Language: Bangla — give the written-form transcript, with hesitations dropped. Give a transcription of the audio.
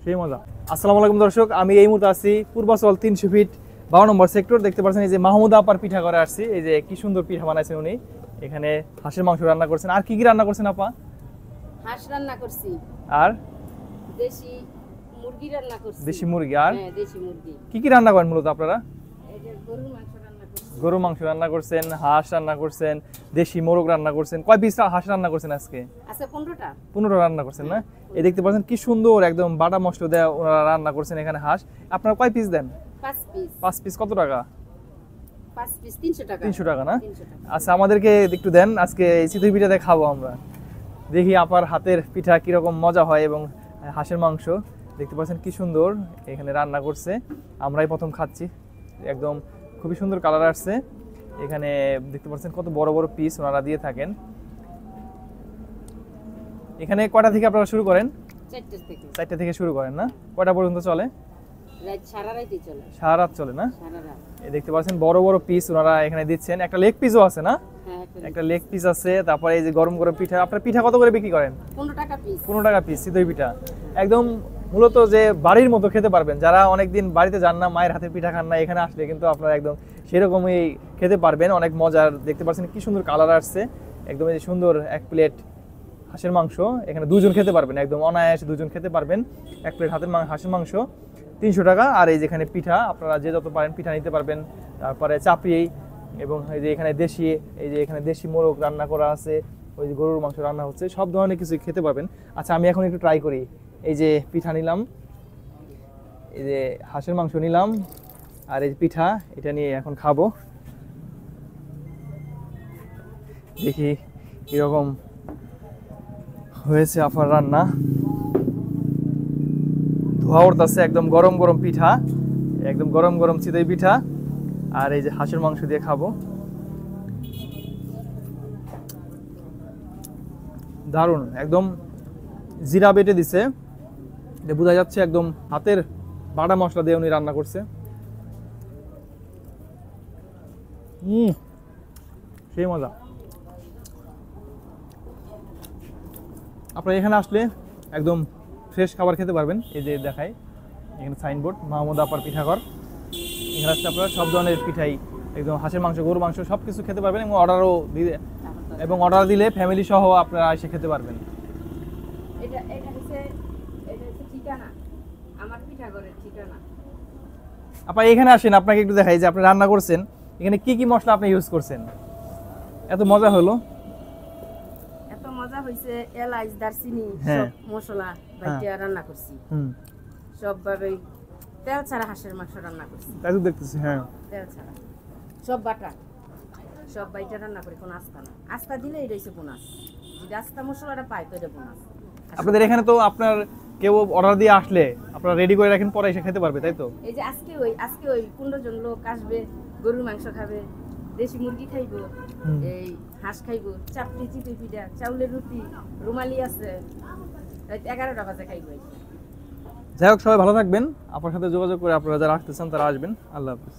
সেই মজা। আসসালামু আলাইকুম দর্শক, আমি এই মুহূর্তে আছি পূর্বাচল 300 ফিট 12 নম্বর সেক্টর। দেখতে পাচ্ছেন এই যে মাহমুদা আপার পিঠা করে আসছি। এই যে কি সুন্দর পিঠা বানাইছেন উনি। এখানে হাঁসের মাংস রান্না করছেন। আর কি কি রান্না করছেন আপা? হাঁস রান্না করছি, আর দেশি মুরগি রান্না করছি। দেশি মুরগি। আর হ্যাঁ, দেশি মুরগি। কি কি রান্না করেন মূলত আপনারা? এই যে গরুর মাংস রান্না করছি। গরু মাংস রান্না করছেন, হাঁস রান্না করছেন, দেশি মোরগ রান্না করছেন। কয় পিস হাঁস রান্না করছেন আজকে? আছে 15টা। 15 রান্না করছেন না? এই দেখতে পাচ্ছেন কি সুন্দর একদম বাটা মশলা দেয়া ওনারা রান্না করছেন এখানে হাঁস। আপনারা কয় পিস দেন? 5 পিস। 5 পিস কত টাকা? 5 পিস 300 টাকা। 300 টাকা না? 300 টাকা। আচ্ছা, আমাদেরকে একটু দেন, আজকে এই চিতই পিঠাতে খাবো আমরা। দেখি আপার হাতের পিঠা কিরকম মজা হয় এবং হাঁসের মাংস দেখতে পাচ্ছেন কি সুন্দর এখানে রান্না করছে। আমরাই প্রথম খাচ্ছি, একদম খুবই সুন্দর কালার আসছে। এখানে দেখতে পাচ্ছেন কত বড় বড় পিস ওনারা দিয়ে থাকেন। এখানে কয়টা থেকে আপনারা শুরু করেন? 4টা থেকে। 4টা থেকে শুরু করেন না? কয়টা পর্যন্ত চলে? রাত সারা রাতই চলে। সারা রাত চলে না? সারা রাত। এই দেখতে পাচ্ছেন বড় বড় পিস ওনারা এখানে দিচ্ছেন। একটা লেগ পিসও আছে না? হ্যাঁ, একটা লেগ পিস আছে। তারপরে এই যে গরম গরম পিঠা। আপনার পিঠা কত করে বিক্রি করেন? 15 টাকা পিস। 15 টাকা পিস চিতই পিঠা। একদম মূলত যে বাড়ির মতো খেতে পারবেন। যারা অনেকদিন বাড়িতে যান না, মায়ের হাতের পিঠা খান না, এখানে আসলে কিন্তু আপনারা একদম সেরকমই খেতে পারবেন। অনেক মজার। দেখতে পাচ্ছেন কি সুন্দর কালার আসছে। একদম এই সুন্দর এক প্লেট হাঁসের মাংস এখানে দুজন খেতে পারবেন, একদম অনায়াসে দুজন খেতে পারবেন। এক প্লেট হাঁসের মাংস 300 টাকা। আর এই যেখানে পিঠা আপনারা যে যত পারেন পিঠা নিতে পারবেন। তারপরে চাপড়ি এবং এই যে এখানে দেশি মোরগ রান্না করা আছে, ওই যে গরুর মাংস রান্না হচ্ছে, সব ধরনের কিছু খেতে পারবেন। আচ্ছা, আমি এখন একটু ট্রাই করি। এই যে পিঠা নিলাম, এই যে হাঁসের মাংস নিলাম, আর এই পিঠা এটা নিয়ে এখন খাবো। দেখি কিরকম হয়েছে আপনার রান্না। ধোয়া উঠতেছে, একদম গরম গরম পিঠা, একদম গরম গরম চিতই পিঠা। আর এই যে হাঁসের মাংস দিয়ে খাবো। দারুণ, একদম জিরা বেটে দিছে, এটা বোঝা যাচ্ছে একদম হাতের বাটা মশলা দিয়ে উনি রান্না করছে। সেই মজা। আপনারা এখানে আসলে একদম ফ্রেশ খাবার খেতে পারবেন। এই যে দেখাই এখানে সাইনবোর্ড, মাহমুদা আপার পিঠাঘর। এখানে আসলে আপনারা সব ধরনের পিঠাই, একদম হাঁসের মাংস, গরুর মাংস সব কিছু খেতে পারবেন এবং অর্ডার দিলে ফ্যামিলি সহ আপনারা এসে খেতে পারবেন। এটা হচ্ছে ঠিকানা, আমার পিঠাঘরের ঠিকানা। আপনারা এখানে আসেন, আপনাকে একটু দেখাই যে আপনি রান্না করছেন। এখানে কি কি মশলা আপনি ইউজ করছেন? এত মজা হলো। এত মজা হইছে, এলাচ, দারচিনি হ্যাঁ। সব মশলা বাইটা রান্না করছি। সবভাবে তেল ছাড়া হাঁসের মাংস রান্না করছি। তাই তো দেখতেছি। হ্যাঁ, তেল ছাড়া সব বাটা, সব বাইটা রান্না করি। কোনো আস্তা না, আস্তা দিলে এটা হচ্ছে বোনাস। যদি আস্তা মশলাটা পাই তো এটা বোনাস। আপনাদের এখানে তো আপনার কেউ অর্ডার দিয়ে আসলে আপনারা রেডি করে রাখেন, পরে এসে খেতে পারবে, তাই তো? এই যে আজকে ওই 15 জন লোক আসবে, গরুর মাংস খাবে, দেশি মুরগি খাইবো, এই হাঁস খাইবো, চাপড়ি, চিতই পিঠা, চাউলের রুটি, রুমালি আছে, রাত 11টা বাজে খাইবো। যাই হোক, সবাই ভালো থাকবেন। আপনার সাথে যোগাযোগ করে আপনারা যারা আসতে চান তারা আসবেন। আল্লাহ হাফেজ।